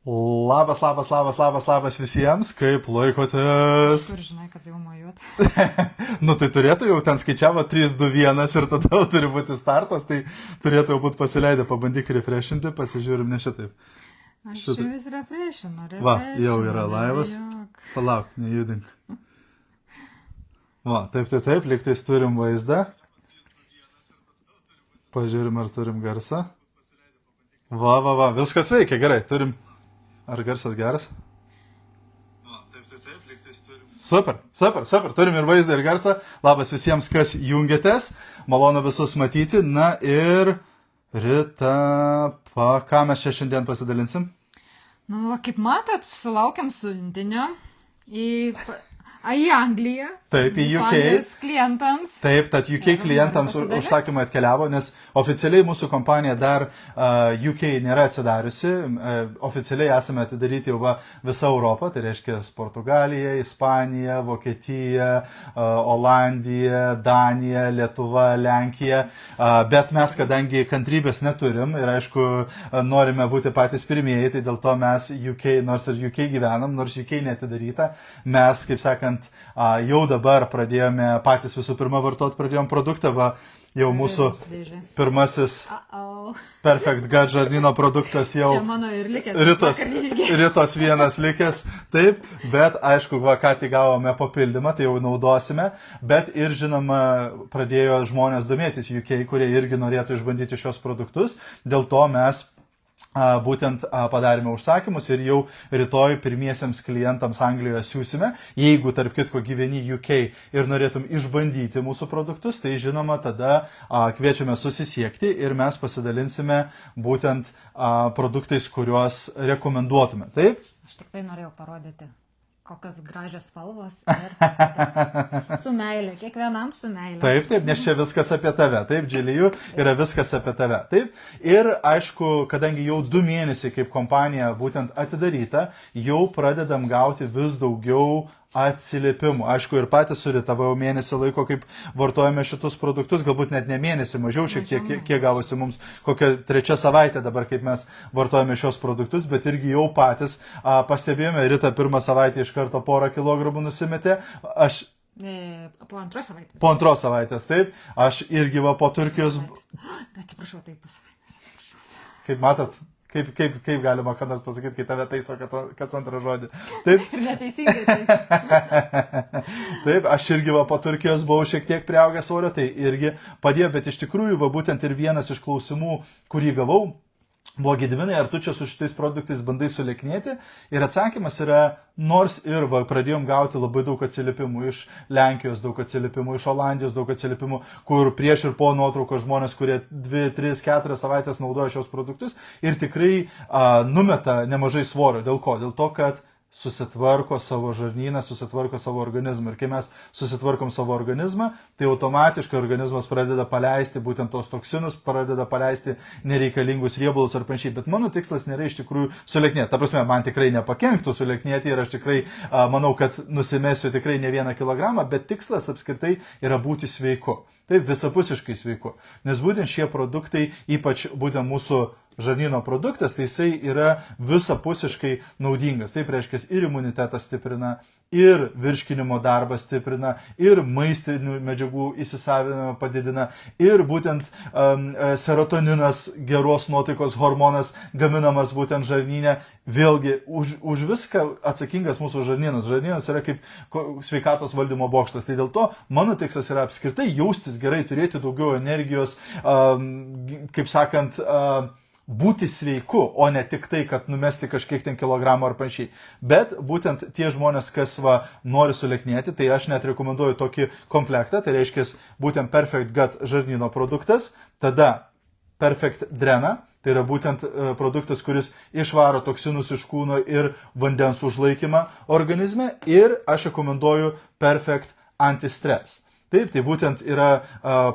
Labas visiems, kaip laikotės? Kur žinai, kad jau mojuot. Nu tai turėtų jau ten skaičiavo 3, 2, 1 ir tada jau turi būti startas, tai turėtų jau būti pasileidę, pabandyk refreshinti, pasižiūrim ne šitaip. Aš vis refreshinu. Va, jau yra laivas. Palauk, nejudink. Va, taip, lygtais turim vaizdą. Pažiūrim, ar turim garsą. Va, viskas veikia, gerai, turim. Ar garsas geras? Taip, lygtais turim. Super, turim ir vaizdą, ir garsą. Labas visiems, kas jungiatės. Malonu visus matyti. Na ir Rita, ką mes čia šiandien pasidalinsim? Nu, kaip matot, sulaukiam siuntinio į Angliją. Taip, į UK. Klientams. Taip, tad UK klientams užsakymai atkeliavo, nes oficialiai mūsų kompanija dar UK nėra atsidariusi. Oficialiai esame atidaryti jau visą Europą, tai reiškia Portugalija, Ispanija, Vokietija, Olandija, Danija, Lietuva, Lenkija. Bet mes, kadangi kantrybės neturim ir aišku, norime būti patys pirmieji, tai dėl to mes UK, nors ir UK gyvenam, nors UK neatidaryta, mes, kaip sakant, jau dabar pradėjome patys visų pirma vartoti, pradėjom produktą, jau mūsų pirmasis Perfect Gut žarnyno produktas jau Ritos vienas likęs, taip, bet aišku, ką tik gavome papildymą, tai jau naudosime, bet ir žinoma pradėjo žmonės domėtis UK, kurie irgi norėtų išbandyti šios produktus, dėl to mes būtent padarėme užsakymus ir jau rytoj pirmiesiems klientams Anglijoje siūsime. Jeigu, tarp kitko, gyveni UK ir norėtum išbandyti mūsų produktus, tai žinoma, tada kviečiame susisiekti ir mes pasidalinsime būtent produktais, kuriuos rekomenduotume. Taip? Aš tik tai norėjau parodyti, kokios gražios spalvos ir su meilė, kiekvienam su meilė. Taip, nes čia viskas apie tave, taip, Džilijų, yra viskas apie tave, taip. Ir aišku, kadangi jau 2 mėnesiai kaip kompanija būtent atidaryta, jau pradedam gauti vis daugiau atsiliepimų. Aišku, ir patys su Rita jau mėnesį laiko, kaip vartojame šitus produktus, galbūt net ne mėnesį, mažiau šiek tiek, kiek gavosi mums, kokią 3 savaitę dabar, kaip mes vartojame šios produktus, bet irgi jau patys pastebėjome, Rita 1 savaitę iš karto 1 kilogramų nusimetė, aš po 2 savaitės. Po 2 savaitės, taip, aš irgi po Turkijos. Atsiprašau, taip pasakyti. Kaip matot? Kaip galima ką nors pasakyti, kai tave taiso kas antrą žodį. Taip. Neteisingai. Taip, aš irgi po Turkijos buvau šiek tiek priaugęs svorio, tai irgi padėjo, bet iš tikrųjų būtent ir vienas iš klausimų, kurį gavau, buvo Gediminai, ar tu čia su šitais produktais bandai sulieknėti? Ir atsakymas yra, nors ir pradėjom gauti labai daug atsiliepimų iš Lenkijos, daug atsiliepimų iš Olandijos, daug atsiliepimų, kur prieš ir po nuotraukos žmonės, kurie 2, 3, 4 savaitės naudoja šios produktus ir tikrai numeta nemažai svorio. Dėl ko? Dėl to, kad susitvarko savo žarnyną, susitvarko savo organizmą. Ir kai mes susitvarkom savo organizmą, tai automatiškai organizmas pradeda paleisti būtent tos toksinus, pradeda paleisti nereikalingus riebalus ar panašiai. Bet mano tikslas nėra iš tikrųjų sulieknėti. Ta prasme, man tikrai nepakenktų sulieknėti ir aš tikrai manau, kad nusimesiu tikrai ne 1 kilogramą, bet tikslas apskritai yra būti sveiku. Taip, visapusiškai sveiku. Nes būtent šie produktai, ypač būtent mūsų žarnyno produktas, tai jisai yra visapusiškai naudingas. Taip reiškia, ir imunitetą stiprina, ir virškinimo darbą stiprina, ir maistinių medžiagų įsisavinimą padidina, ir būtent serotoninas, geros nuotaikos hormonas gaminamas būtent žarnyne. Vėlgi, už viską atsakingas mūsų žarnynas. Žarnynas yra kaip sveikatos valdymo bokštas. Tai dėl to mano tikslas yra apskritai jaustis gerai, turėti daugiau energijos, kaip sakant, būti sveiku, o ne tik tai, kad numesti kažkiek ten kilogramų ar panašiai. Bet būtent tie žmonės, kas nori sulieknėti, tai aš net rekomenduoju tokį komplektą, tai reiškia būtent Perfect Gut žarnyno produktas, tada Perfect Drena, tai yra būtent produktas, kuris išvaro toksinus iš kūno ir vandens užlaikymą organizme, ir aš rekomenduoju Perfect Anti-Stress. Taip, tai būtent yra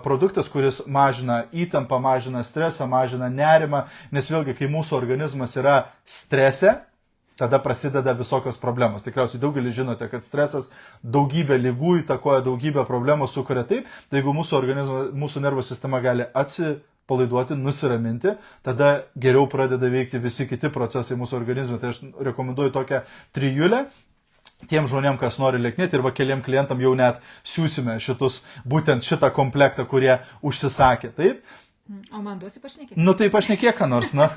produktas, kuris mažina įtampą, mažina stresą, mažina nerimą, nes vėlgi, kai mūsų organizmas yra strese, tada prasideda visokios problemos. Tikriausiai daugelis žinote, kad stresas daugybę ligų įtakoja, daugybę problemų sukuria taip, tai jeigu mūsų organizmas, mūsų nervų sistema gali palaiduoti, nusiraminti, tada geriau pradeda veikti visi kiti procesai mūsų organizme. Tai aš rekomenduoju tokią trijulę. Tiem žmonėm, kas nori lieknėti ir va keliam klientam jau net siūsime būtent šitą komplektą, kurie užsisakė. Taip? O man duosi pašnekėti? Nu tai pašnekėk, ką nors, na.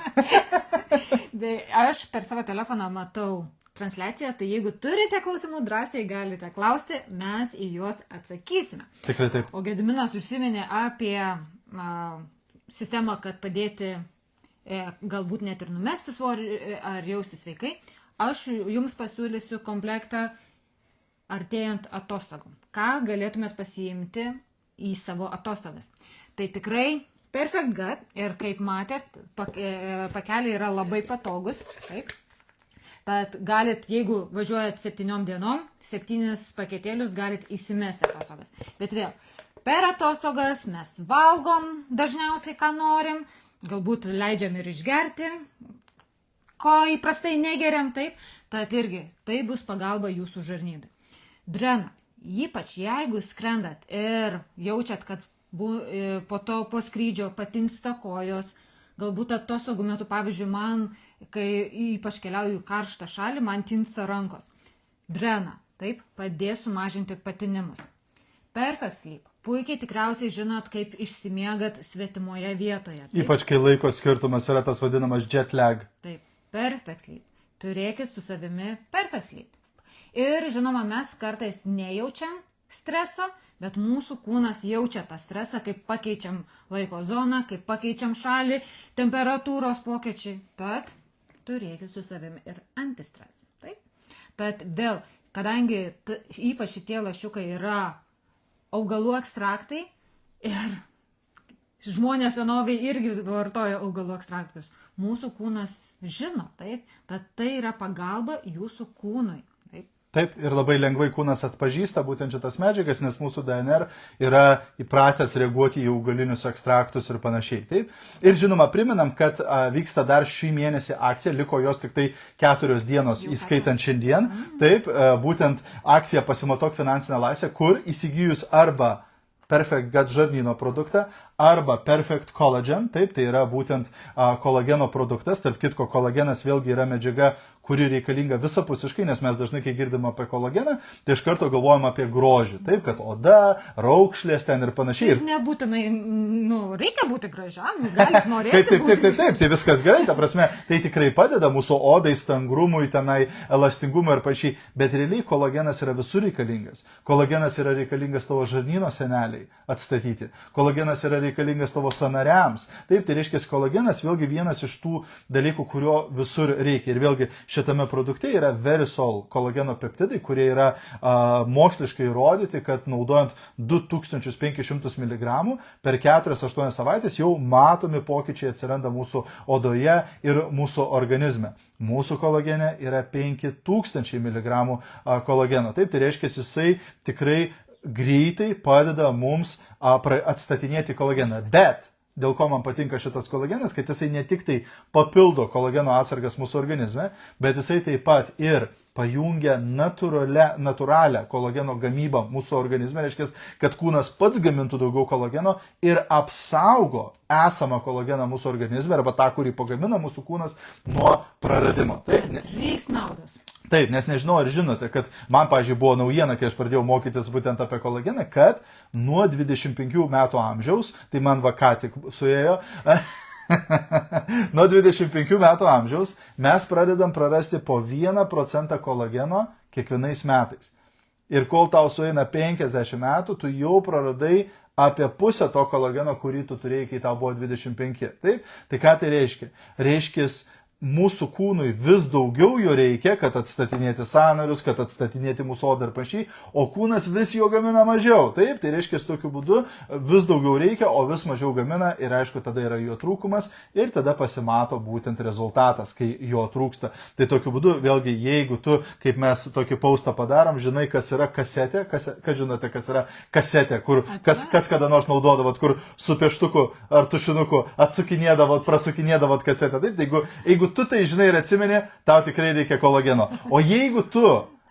Aš per savo telefoną matau transliaciją, tai jeigu turite klausimų, drąsiai galite klausti, mes į juos atsakysime. Tikrai taip. O Gediminas užsiminė apie sistemą, kad padėti galbūt net ir numesti svorį ar jausti sveikai. Aš jums pasiūlysiu komplektą artėjant atostogom. Ką galėtumėt pasiimti į savo atostogas? Tai tikrai Perfect Gut ir kaip matėt, pakeliai yra labai patogus. Taip. Tad galit, jeigu važiuojat 7 dienom, 7 paketėlius galit įsimesti atostogas. Bet vėl, per atostogas mes valgom dažniausiai, ką norim, galbūt leidžiam ir išgerti, ko įprastai negeriam, taip, tad irgi tai bus pagalba jūsų žarnynui. Drena, ypač jeigu skrendat ir jaučiat, kad po to po skrydžio patinsta kojos, galbūt atostogų metu, pavyzdžiui, man, kai ypač keliauju į karštą šalį, man tinsta rankos. Drena, taip, padės sumažinti patinimus. Perfect Sleep. Puikiai tikriausiai žinot, kaip išsimiegat svetimoje vietoje. Taip? Ypač kai laiko skirtumas yra tas vadinamas jet lag. Taip. Perfect Sleep. Turėkit su savimi Perfect Sleep. Ir žinoma, mes kartais nejaučiam streso, bet mūsų kūnas jaučia tą stresą, kaip pakeičiam laiko zoną, kaip pakeičiam šalį, temperatūros pokyčiai. Tad turėkit su savimi ir antistresą. Taip? Tad vėl, kadangi ypač šitie lašiukai yra augalų ekstraktai ir žmonės senoviai irgi vartoja augalų ekstraktus. Mūsų kūnas žino, taip, tad tai yra pagalba jūsų kūnui. Taip. Taip, ir labai lengvai kūnas atpažįsta būtent šitas medžiagas, nes mūsų DNR yra įpratęs reaguoti į augalinius ekstraktus ir panašiai. Taip. Ir žinoma, priminam, kad vyksta dar šį mėnesį akcija, liko jos tik tai 4 dienos, įskaitant šiandien. Taip, būtent akcija Pasimatuok finansinę laisvę, kur įsigijus arba Perfect Gut žarnyno produktą arba Perfect Collagen, taip, tai yra būtent kolageno produktas, tarp kitko kolagenas vėlgi yra medžiaga, kuri reikalinga visapusiškai, nes mes dažnai, kai girdim apie kolageną, tai iš karto galvojam apie grožį, taip, kad oda, raukšlės ten ir panašiai. Ir nebūtinai, reikia būti gražiam, galit norėti. Taip, tai viskas gerai, ta prasme, tai tikrai padeda mūsų odai, stangrumui, tenai, elastingumui ir panašiai, bet realiai kolagenas yra visur reikalingas. Kolagenas yra reikalingas tavo žarnyno seneliai atstatyti. Kolagenas yra reikalingas tavo sąnariams. Taip, tai reiškia, kolagenas vėlgi vienas iš tų dalykų, kurio visur reikia. Ir vėlgi šitame produkte yra Verisol kolageno peptidai, kurie yra moksliškai įrodyti, kad naudojant 2500 mg per 4-8 savaitės jau matomi pokyčiai atsiranda mūsų odoje ir mūsų organizme. Mūsų kolagene yra 5000 mg kolageno. Taip, tai reiškia, jisai tikrai greitai padeda mums atstatinėti kolageną. Bet dėl ko man patinka šitas kolagenas, kad jisai ne tik tai papildo kolageno atsargas mūsų organizme, bet jisai taip pat ir pajungia natūralią kolageno gamybą mūsų organizme, reiškia, kad kūnas pats gamintų daugiau kolageno ir apsaugo esamą kolageną mūsų organizme arba tą, kurį pagamina mūsų kūnas nuo praradimo. Taip, Reiks naudos. Taip, nes nežinau, ar žinote, kad man, pavyzdžiui, buvo naujiena, kai aš pradėjau mokytis būtent apie kolageną, kad nuo 25 metų amžiaus, tai man va ką tik suėjo, nuo 25 metų amžiaus mes pradedam prarasti po 1% kolageno kiekvienais metais. Ir kol tau sueina 50 metų, tu jau praradai apie pusę to kolageno, kurį tu turėjai, kai tau buvo 25. Taip? Tai ką tai reiškia? Reiškia, mūsų kūnui vis daugiau jo reikia, kad atstatinėti sąnarius, kad atstatinėti mūsų odą ir panašiai, o kūnas vis jo gamina mažiau. Taip, tai reiškia, tokiu būdu vis daugiau reikia, o vis mažiau gamina ir aišku, tada yra jo trūkumas ir tada pasimato būtent rezultatas, kai jo trūksta. Tai tokiu būdu, vėlgi, jeigu tu, kaip mes tokį postą padarom, žinai, kas yra kasetė, kas žinote, kas yra kasetė, kur, kas kada nors naudodavot, kur su pieštuku ar tušinuku atsukinėdavot, prasukinėdavot kasetę. Taip, jeigu tu tai žinai ir atsimeni, tau tikrai reikia kolageno. O jeigu tu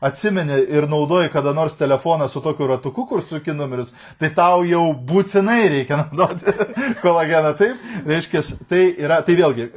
atsimeni ir naudoji kada nors telefoną su tokiu ratuku, kur suki numerius, tai tau jau būtinai reikia naudoti kolageną. Taip, reiškia, tai vėlgi,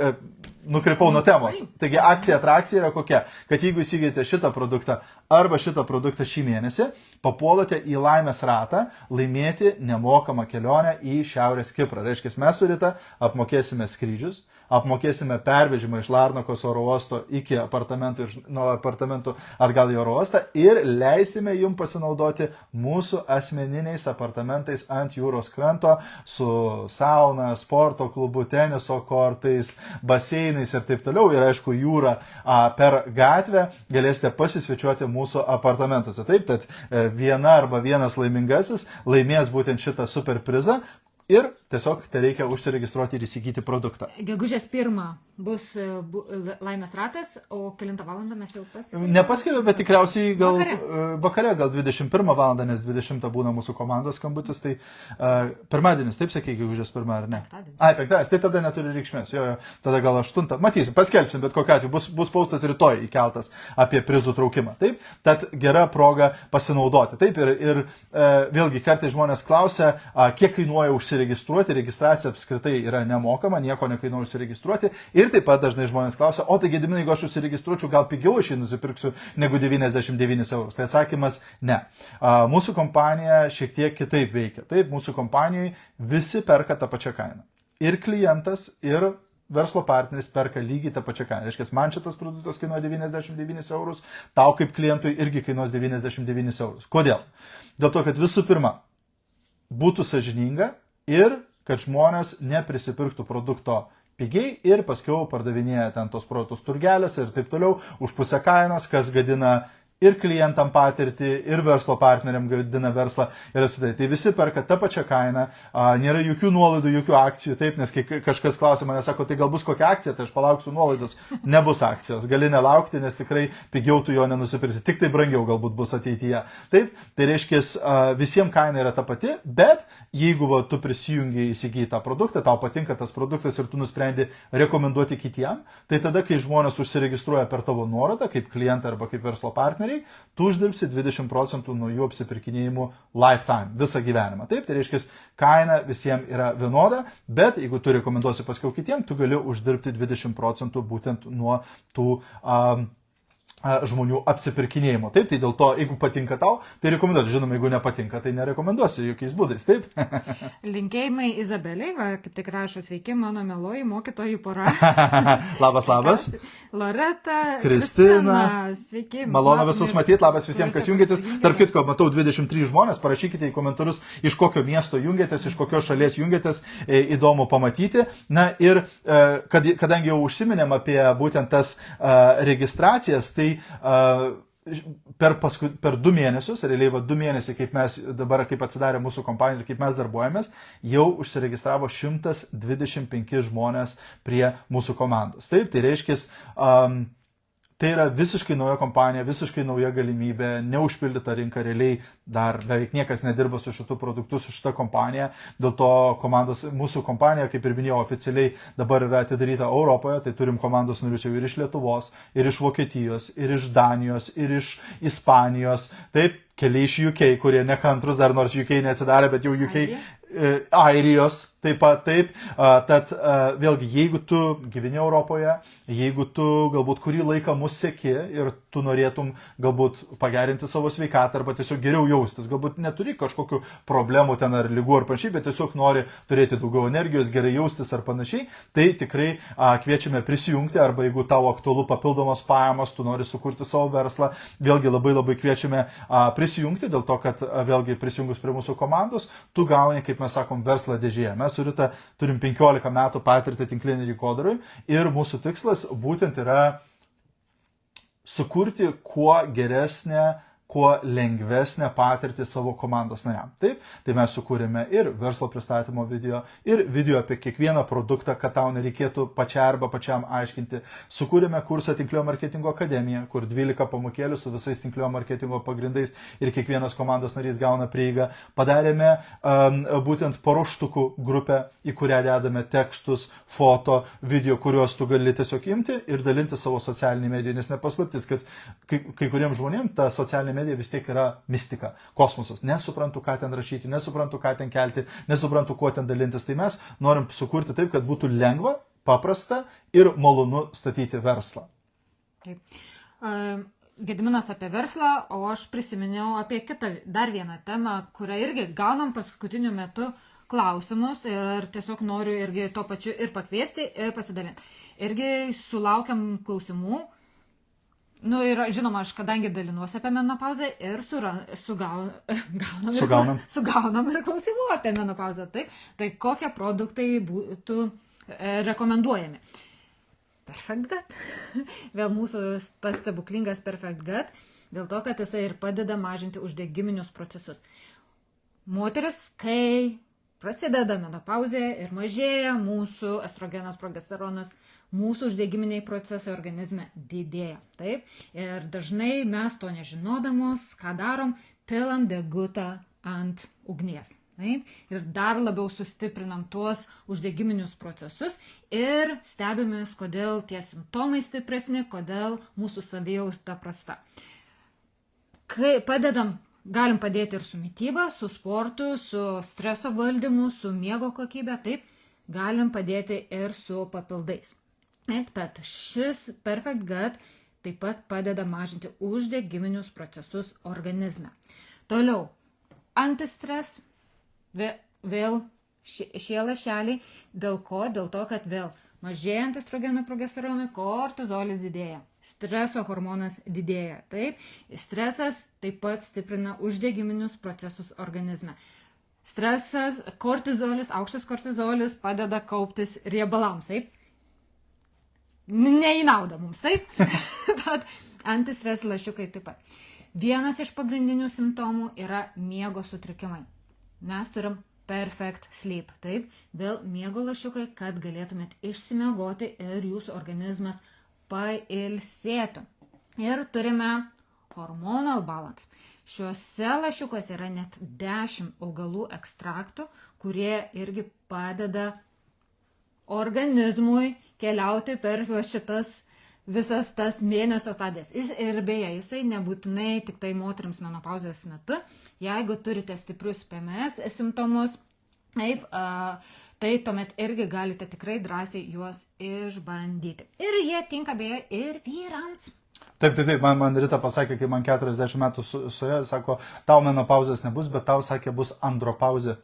nukrypau nuo temos. Taigi akcija atrakcija yra kokia, kad jeigu įsigijate šitą produktą arba šitą produktą šį mėnesį, papuolate į laimės ratą laimėti nemokamą kelionę į Šiaurės Kiprą. Reiškia, mes su Rita apmokėsime skrydžius, apmokėsime pervežimą iš Larnakos oro uosto iki apartamentų, nuo apartamentų atgal į oro uostą ir leisime jums pasinaudoti mūsų asmeniniais apartamentais ant jūros kranto su sauna, sporto klubu, teniso kortais, baseinais ir taip toliau. Ir aišku, jūra per gatvę galėsite pasisvečiuoti mūsų apartamentuose. Taip, tad viena arba vienas laimingasis laimės būtent šitą super prizą. Ir tiesiog tai reikia užsiregistruoti ir įsigyti produktą. Gegužės 1 bus laimės ratas, o 9 valandą mes jau Nepaskelbė, bet tikriausiai vakare, gal 21 valandą, nes 20 būna mūsų komandos skambutis, tai pirmadienis, taip sakė, gegužės 1 ar ne? Penktadienis, tai tada neturi reikšmės, jo, tada gal 8, matysim, paskelbsim, bet kokiu atveju bus postas rytoj įkeltas apie prizų traukimą, taip? Tad gera proga pasinaudoti, taip? Ir vėlgi, kartais žmonės klausia, kiek kainuoja užsiregistruoti, registracija apskritai yra nemokama, nieko nekainuoja užsiregistruoti. Ir taip pat dažnai žmonės klausia, o tai Gediminai, jeigu aš užsiregistruočiau, gal pigiau aš jį nusipirksiu negu 99 eurus. Tai atsakymas ne. Mūsų kompanija šiek tiek kitaip veikia. Taip, mūsų kompanijoje visi perka tą pačią kainą. Ir klientas, ir verslo partneris perka lygiai tą pačią kainą. Reiškia, man šitas produktas kainuoja 99 eurus, tau kaip klientui irgi kainuos 99 eurus. Kodėl? Dėl to, kad visų pirma, būtų sąžininga ir kad žmonės neprisipirktų produkto pigiai ir paskiau pardavinėja ten tos produktus turgeliuose ir taip toliau už pusę kainos, kas gadina ir klientam patirtį, ir verslo partneriam gadina verslą ir apsitai. Tai visi perka tą pačią kainą, nėra jokių nuolaidų, jokių akcijų, taip, nes kai kažkas klausia mane, sako, tai gal bus kokia akcija, tai aš palauksiu nuolaidos, nebus akcijos, gali nelaukti, nes tikrai pigiau tu jo nenusipirsi, tik tai brangiau galbūt bus ateityje. Taip, tai reiškia, visiems kaina yra ta pati, bet jeigu tu prisijungi įsigyti tą produktą, tau patinka tas produktas ir tu nusprendi rekomenduoti kitiem, tai tada, kai žmonės užsiregistruoja per tavo nuorodą, kaip klientai arba kaip verslo partneriai, tu uždirbsi 20% nuo jų apsipirkinėjimų lifetime, visą gyvenimą. Taip, tai reiškia, kaina visiems yra vienoda, bet jeigu tu rekomenduosi paskiau kitiem, tu gali uždirbti 20% būtent nuo tų žmonių apsipirkinėjimo. Taip, tai dėl to, jeigu patinka tau, tai rekomenduoti. Žinoma, jeigu nepatinka, tai nerekomenduosi jokiais būdais. Taip. Linkėjimai Izabeliai, kaip tik rašo, sveiki, mano mieloji mokytojų pora. Labas. Loreta, Kristina, sveiki. Malonu visus matyti, labas visiems, kas jungiatės. Tarp kitko, matau 23 žmonės, parašykite į komentarus, iš kokio miesto jungiatės, iš kokios šalies jungiatės, įdomu pamatyti. Na ir kadangi jau užsiminėm apie būtent tas registracijas, tai per 2 mėnesius, realiai 2 mėnesiai, kaip mes dabar, kaip atsidarė mūsų kompanija ir kaip mes darbuojamės, jau užsiregistravo 125 žmonės prie mūsų komandos. Taip, tai reiškia, tai yra visiškai nauja kompanija, visiškai nauja galimybė, neužpildyta rinka, realiai dar beveik niekas nedirba su šitų produktų, su šita kompanija. Dėl to mūsų kompanija, kaip ir minėjau, oficialiai dabar yra atidaryta Europoje, tai turim komandos narius jau ir iš Lietuvos, ir iš Vokietijos, ir iš Danijos, ir iš Ispanijos, taip, keli iš UK, kurie nekantrus dar, nors UK neatsidarė, bet jau UK, Airijos, taip pat, taip. Tad vėlgi, jeigu tu gyveni Europoje, jeigu tu galbūt kurį laiką mus seki ir tu norėtum galbūt pagerinti savo sveikatą arba tiesiog geriau jaustis, galbūt neturi kažkokių problemų ten ar lygų ar panašiai, bet tiesiog nori turėti daugiau energijos, gerai jaustis ar panašiai, tai tikrai kviečiame prisijungti, arba jeigu tau aktualu papildomos pajamos, tu nori sukurti savo verslą, vėlgi labai kviečiame prisijungti, dėl to, kad vėlgi prisijungus prie mūsų komandos, tu gauni, kaip mes sakom, verslą dėžėje. Mes su Rita turim 15 metų patirtį tinklinį rinkodarui ir mūsų tikslas būtent yra sukurti kuo geresnę kuo lengvesnę patirtį savo komandos nariam. Taip, tai mes sukūrėme ir verslo pristatymo video, ir video apie kiekvieną produktą, kad tau nereikėtų pačiam aiškinti. Sukūrėme kursą Tinklio marketingo akademiją, kur 12 pamokėlių su visais Tinklio marketingo pagrindais ir kiekvienas komandos narys gauna prieigą. Padarėme būtent paruoštukų grupę, į kurią dedame tekstus, foto, video, kuriuos tu gali tiesiog imti ir dalinti savo socialinį mediją, nes nepaslaptis, kad kai kuriems žmonėms ta socialinė medija vis tiek yra mistika, kosmosas. Nesuprantu, ką ten rašyti, nesuprantu, ką ten kelti, nesuprantu, kuo ten dalintis. Tai mes norim sukurti taip, kad būtų lengva, paprasta ir malonu statyti verslą. Taip. Gediminas apie verslą, o aš prisiminiau apie kitą, dar vieną temą, kurią irgi gaunam paskutiniu metu klausimus ir tiesiog noriu irgi tuo pačiu ir pakviesti ir pasidalinti. Irgi sulaukiam klausimų. Nu ir žinoma, aš kadangi dalinuosi apie menopauzę ir sugaunam ir klausimų apie menopauzę. Tai kokie produktai būtų rekomenduojami? Perfect Gut. Vėl mūsų tas stebuklingas Perfect Gut, dėl to, kad jisai ir padeda mažinti uždegiminius procesus. Moteris, kai prasideda menopauzė ir mažėja mūsų estrogenas, progesteronas, mūsų uždegiminiai procesai organizme didėja. Taip? Ir dažnai mes to nežinodamos, ką darom, pilam degutą ant ugnies. Taip? Ir dar labiau sustiprinam tuos uždegiminius procesus ir stebimės, kodėl tie simptomai stipresni, kodėl mūsų savijauta prasta. Kai galim padėti ir su mityba, su sportu, su streso valdymu, su miego kokybė, taip, galim padėti ir su papildais. Taip, tad šis Perfect Gut taip pat padeda mažinti uždegiminius procesus organizme. Toliau, antistres, vėl šie lašeliai, dėl ko? Dėl to, kad vėl mažėjant estrogenui, progesteronui, kortizolis didėja, streso hormonas didėja. Taip, stresas taip pat stiprina uždegiminius procesus organizme. Stresas, kortizolis, aukštas kortizolis padeda kauptis riebalams, taip? Ne į naudą mums, taip? Tad antistres lašiukai taip pat. Vienas iš pagrindinių simptomų yra miego sutrikimai. Mes turim Perfect Sleep, taip? Vėl miego lašiukai, kad galėtumėt išsimiegoti ir jūsų organizmas pailsėtų. Ir turime Hormonal Balance. Šiuose lašiukuose yra net 10 augalų ekstraktų, kurie irgi padeda organizmui keliauti per šitas visas tas mėnesio stadijas. Ir beje, jisai nebūtinai tik tai moteriams menopauzės metu. Jeigu turite stiprius PMS simptomus, taip, tai tuomet irgi galite tikrai drąsiai juos išbandyti. Ir jie tinka beje ir vyrams. Taip, man Rita pasakė, kai man 40 metų suėjo, sako, tau menopauzės nebus, bet tau sakė, bus andropauzė.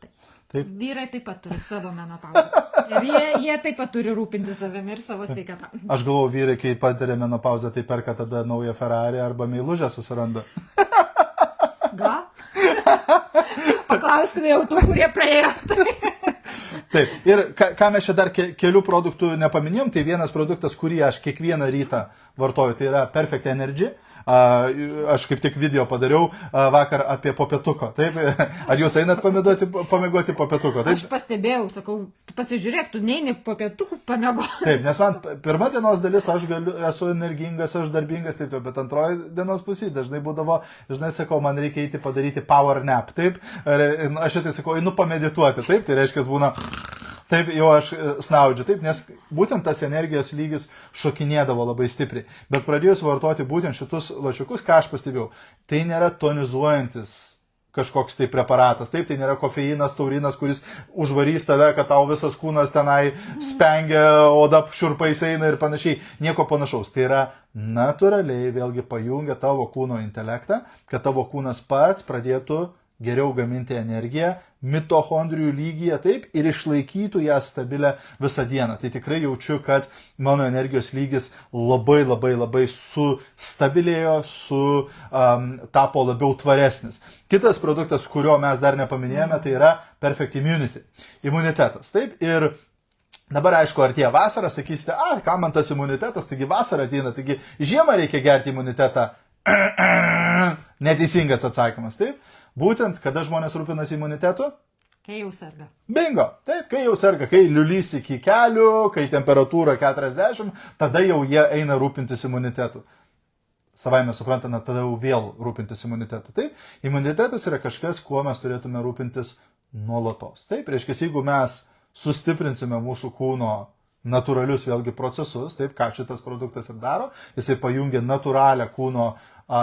Taip. Vyrai taip pat turi savo menopauzę. Ir jie taip pat turi rūpinti savimi ir savo sveikatą. Aš galvoju, vyrai, kai patiria menopauzę, tai perka tada naują Ferrari arba meilužę susiranda. Gal? Paklauskime jau tų, kurie praėjo. Taip, ir ką mes čia dar kelių produktų nepaminėjom, tai vienas produktas, kurį aš kiekvieną rytą vartoju, tai yra Perfect Energy. Aš kaip tik video padariau vakar apie popietuko. Taip? Ar jūs einat pamiegoti popietuko? Taip? Aš pastebėjau, sakau, pasižiūrėk, tu neini popietukų pamiegoti. Taip, nes man pirma dienos dalis aš esu energingas, aš darbingas, taip, bet antroji dienos pusė dažnai būdavo, sakau, man reikia eiti padaryti power nap. Taip? Aš šitai sakau, einu pamedituoti. Taip? Tai reiškia, būna... Taip, jau aš snaudžiu, taip, nes būtent tas energijos lygis šokinėdavo labai stipriai. Bet pradėjus vartoti būtent šitus lašiukus, ką aš pastebėjau, tai nėra tonizuojantis kažkoks tai preparatas, taip, tai nėra kofeinas, taurinas, kuris užvarys tave, kad tau visas kūnas tenai spengia, oda šiurpais eina ir panašiai. Nieko panašaus. Tai yra natūraliai vėlgi pajungia tavo kūno intelektą, kad tavo kūnas pats pradėtų geriau gaminti energiją, mitochondrijų lygyje, taip, ir išlaikytų ją stabilę visą dieną. Tai tikrai jaučiu, kad mano energijos lygis labai sustabilėjo, tapo labiau tvaresnis. Kitas produktas, kurio mes dar nepaminėjome, tai yra Perfect Immunity. Imunitetas, taip, ir dabar aišku, artėja vasara, sakysite, kam man tas imunitetas, taigi vasara ateina, taigi žiemą reikia gerti imunitetą. Neteisingas atsakymas, taip? Būtent, kada žmonės rūpinasi imunitetu? Kai jau serga. Bingo, taip, kai jau serga, kai liulys iki kelių, kai temperatūra 40, tada jau jie eina rūpintis imunitetu. Savaime suprantame, tada jau vėl rūpintis imunitetu. Taip, imunitetas yra kažkas, kuo mes turėtume rūpintis nuolatos. Taip, reiškia, jeigu mes sustiprinsime mūsų kūno natūralius vėlgi procesus, taip, ką šitas produktas ir daro, jisai pajungia natūralią kūno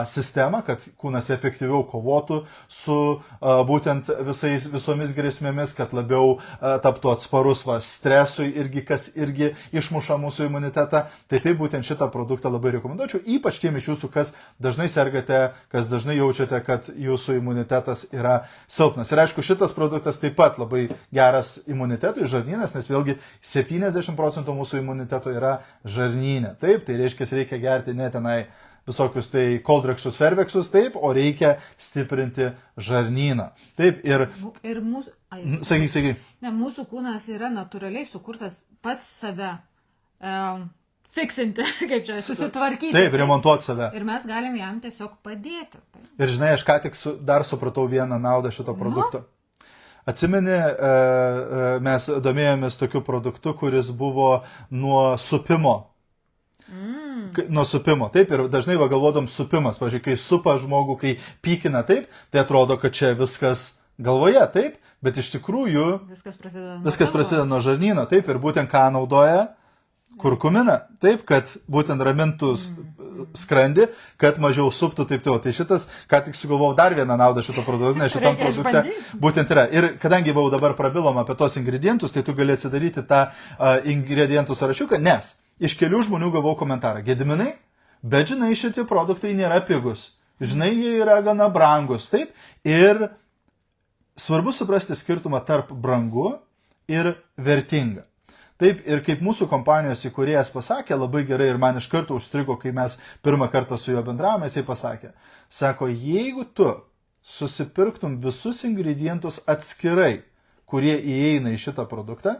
sistemą, kad kūnas efektyviau kovotų su būtent visomis grėsmėmis, kad labiau taptų atsparus stresui irgi, kas irgi išmuša mūsų imunitetą. Tai būtent šitą produktą labai rekomenduočiau, ypač tiem iš jūsų, kas dažnai sergate, kas dažnai jaučiate, kad jūsų imunitetas yra silpnas. Ir aišku, šitas produktas taip pat labai geras imunitetui, žarnynas, nes vėlgi 70% mūsų imuniteto yra žarnyne. Taip, tai reiškia, reikia gerti ne tenai visokius tai koldreksus, ferveksus, taip, o reikia stiprinti žarnyną. Taip, ir mūsų... Sakyk. Ne, mūsų kūnas yra natūraliai sukurtas pats save fiksinti, kaip čia, susitvarkyti. Taip, remontuoti save. Ir mes galim jam tiesiog padėti. Ir žinai, aš ką tik dar supratau vieną naudą šito produkto. Atsimeni, mes domėjomės tokiu produktu, kuris buvo nuo supimo. Nuo supimo, taip, ir dažnai galvodom supimas, pavyzdžiui, kai supa žmogų, kai pykina, taip, tai atrodo, kad čia viskas galvoje, taip, bet iš tikrųjų viskas prasideda nuo žarnyno, taip, ir būtent ką naudoja kurkuminą, taip, kad būtent ramintų skrandį, kad mažiau suptų, taip, tai šitas, ką tik sugalvojau dar vieną naudą šito produkto, nes šitam produkte būtent yra. Ir kadangi jau dabar prabilom apie tos ingredientus, tai tu gali atsidaryti tą ingredientų sąrašiuką, nes iš kelių žmonių gavau komentarą. Gediminai, bet žinai, šitie produktai nėra pigus. Žinai, jie yra gana brangus, taip? Ir svarbu suprasti skirtumą tarp brangu ir vertinga. Taip, ir kaip mūsų kompanijos įkūrėjas pasakė, labai gerai ir man iš karto užstrigo, kai mes pirmą kartą su juo bendravome, jisai pasakė. Sako, jeigu tu susipirktum visus ingredientus atskirai, kurie įeina į šitą produktą,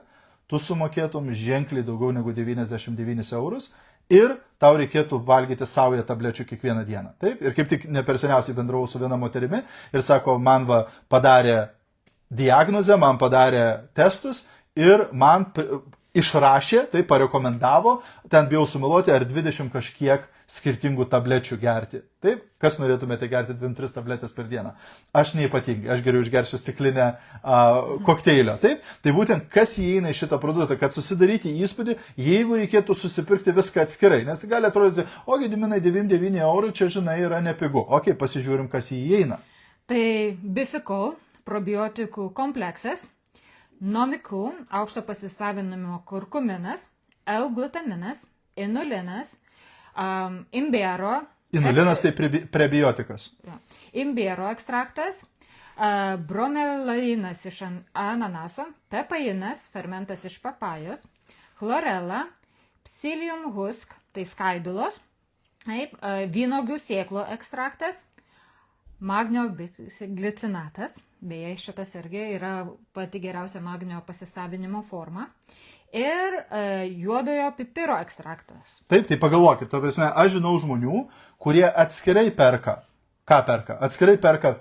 tu sumokėtum ženkliai daugiau negu 99 eurus ir tau reikėtų valgyti saują tablečių kiekvieną dieną. Taip? Ir kaip tik ne per seniausiai bendravau su viena moterimi ir sako, man padarė diagnozę, man padarė testus ir man išrašė, tai parekomendavo, ten bijau sumeluoti, ar 20 kažkiek skirtingų tablečių gerti. Taip, kas norėtumėte gerti 2-3 tabletės per dieną? Aš neypatingai, aš geriau išgersiu stiklinę kokteilio. Taip, tai būtent kas įeina į šitą produktą, kad susidaryti įspūdį, jeigu reikėtų susipirkti viską atskirai, nes tai gali atrodyti, o Gediminai 99 eurų, čia žinai yra nepigu. Ok, pasižiūrim, kas įeina. Tai Bifikol probiotikų kompleksas, Nomikų, aukšto pasisavinimo kurkuminas, L-glutaminas, inulinas, imbiero. Inulinas tai prebiotikas. Imbiero ekstraktas, bromelainas iš ananaso, pepainas, fermentas iš papajos, chlorela, psyllium husk, tai skaidulos, vynuogių sėklų ekstraktas, magnio glicinatas, beje, šitas irgi yra pati geriausia magnio pasisavinimo forma, ir juodojo pipiro ekstraktas. Taip, tai pagalvokit, to prasme, aš žinau žmonių, kurie atskirai perka. Ką perka? Atskirai perka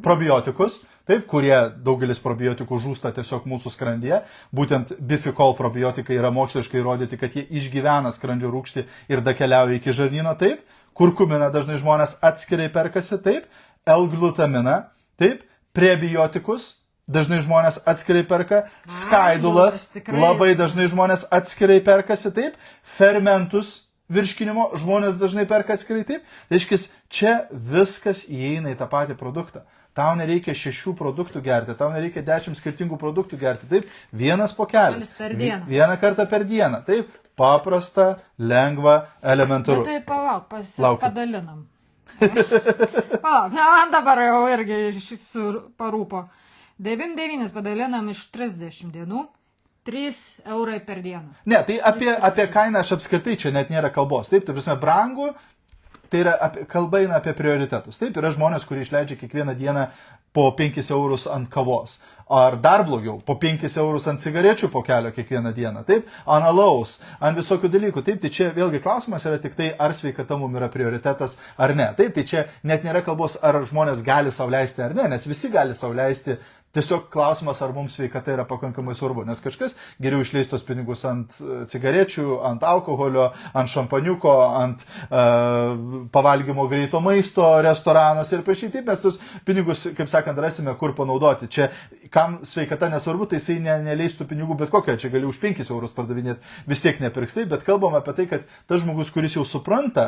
probiotikus, taip, kurie daugelis probiotikų žūsta tiesiog mūsų skrandyje. Būtent Bifikol probiotikai yra moksliškai įrodyti, kad jie išgyvena skrandžio rūgštį ir dakeliauja iki žarnyno, taip. Kurkuminą dažnai žmonės atskirai perkasi, taip. L-glutaminą, taip. Prebiotikus dažnai žmonės atskirai perka. Skaidulas labai dažnai žmonės atskirai perkasi, taip. Fermentus virškinimo žmonės dažnai perka atskirai, taip. Reiškia, čia viskas įeina į tą patį produktą. Tau nereikia 6 produktų gerti, tau nereikia 10 skirtingų produktų gerti, taip. Vienas pokelis. Vieną kartą per dieną, taip. Paprasta, lengva, elementaru. Tai palauk, padalinam. Palauk, man dabar jau irgi parūpo. 9,9 padalinam iš 30 dienų, 3 eurai per dieną. Ne, tai apie kainą aš apskritai čia net nėra kalbos. Taip, tai prasme, brangu, tai yra kalba eina apie prioritetus. Taip, yra žmonės, kurie išleidžia kiekvieną dieną po 5 eurus ant kavos. Ar dar blogiau, po 5 eurus ant cigarečių po kelio kiekvieną dieną. Taip, ant alaus, ant visokių dalykų. Taip, tai čia vėlgi klausimas yra tik tai, ar sveikata mums yra prioritetas ar ne. Taip, tai čia net nėra kalbos, ar žmonės gali sau leisti ar ne, nes visi gali sau leisti. Tiesiog klausimas, ar mums sveikata yra pakankamai svarbu, nes kažkas geriau išleistos pinigus ant cigarečių, ant alkoholio, ant šampaniuko, ant pavalgymo greito maisto, restoranas ir panašiai. Taip, mes tus pinigus, kaip sakant, rasime, kur panaudoti. Čia, kam sveikata nesvarbu, tai jisai neleistų pinigų bet kokio, čia gali už 5 eurus pardavinėti, vis tiek nepirks. Taip, bet kalbam apie tai, kad tas žmogus, kuris jau supranta,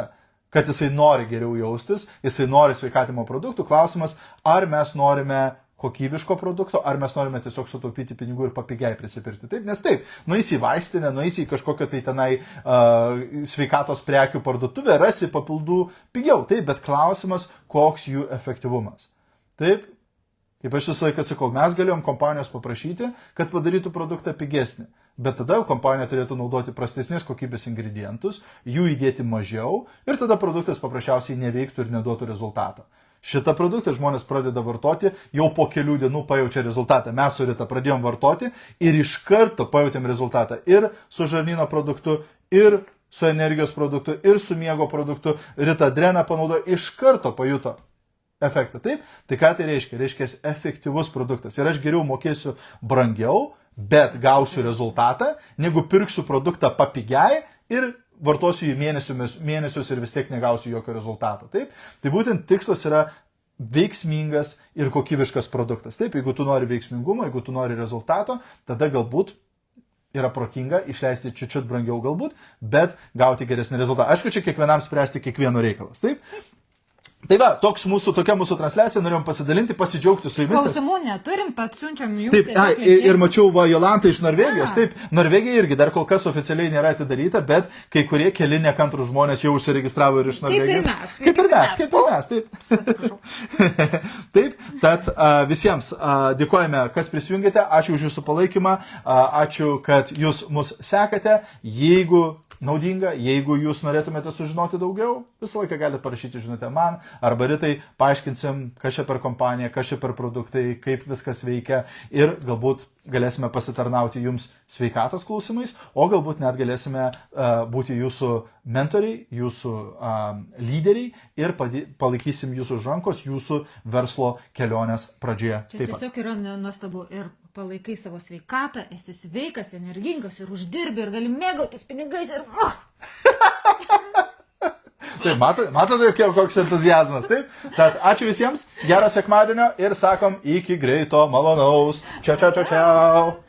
kad jisai nori geriau jaustis, jisai nori sveikatimo produktų, klausimas, ar mes norime kokybiško produkto, ar mes norime tiesiog sutaupyti pinigų ir papigiai prisipirkti. Taip, nes taip, nueisi į vaistinę, nueisi į kažkokią tai tenai sveikatos prekių parduotuvę, rasi papildų pigiau. Taip, bet klausimas, koks jų efektyvumas. Taip, kaip aš visą laiką sakau, mes galėjom kompanijos paprašyti, kad padarytų produktą pigesnį. Bet tada kompanija turėtų naudoti prastesnės kokybės ingredientus, jų įdėti mažiau ir tada produktas paprasčiausiai neveiktų ir neduotų rezultato. Šitą produktą žmonės pradeda vartoti, jau po kelių dienų pajaučia rezultatą. Mes su Rita pradėjom vartoti ir iš karto pajutėm rezultatą ir su žarnyno produktu, ir su energijos produktu, ir su miego produktu. Rita Drena panaudojo, iš karto pajuto efektą. Taip? Tai ką tai reiškia? Reiškia efektyvus produktas. Ir aš geriau mokėsiu brangiau, bet gausiu rezultatą, negu pirksiu produktą papigiai ir vartosiu jį mėnesius ir vis tiek negausiu jokio rezultato. Taip? Tai būtent tikslas yra veiksmingas ir kokybiškas produktas. Taip, jeigu tu nori veiksmingumo, jeigu tu nori rezultato, tada galbūt yra protinga išleisti čiut brangiau galbūt, bet gauti geresnį rezultatą. Aišku, čia kiekvienam spręsti kiekvieno reikalas. Taip? Tai va, tokia mūsų transliacija, norėjom pasidalinti, pasidžiaugti su jumis. Klausimų neturim, tad siunčiam jums. Taip, ir mačiau Jolantą iš Norvegijos. Taip, Norvegija irgi dar kol kas oficialiai nėra atidaryta, bet kai kurie keli nekantrų žmonės jau užsiregistravo ir iš Norvegijos. Kaip ir mes. Taip. Taip, tad visiems dėkojame, kas prisijungėte, ačiū už jūsų palaikymą, ačiū, kad jūs mus sekate. Jeigu naudinga, jeigu jūs norėtumėte sužinoti daugiau, visą laiką galite parašyti žinutę man arba Ritai, paaiškinsim, kas čia per kompanija, kas čia per produktai, kaip viskas veikia ir galbūt galėsime pasitarnauti jums sveikatos klausimais, o galbūt net galėsime būti jūsų mentoriai, jūsų lyderiai ir palaikysim jūsų rankos, jūsų verslo kelionės pradžioje. Čia tiesiog yra nuostabu ir palaikai savo sveikatą, esi sveikas, energingas ir uždirbi ir gali mėgautis pinigais ir... Taip, matote, koks entuziazmas, taip? Tad ačiū visiems, gero sekmadienio ir sakom iki greito, malonaus. Čiau.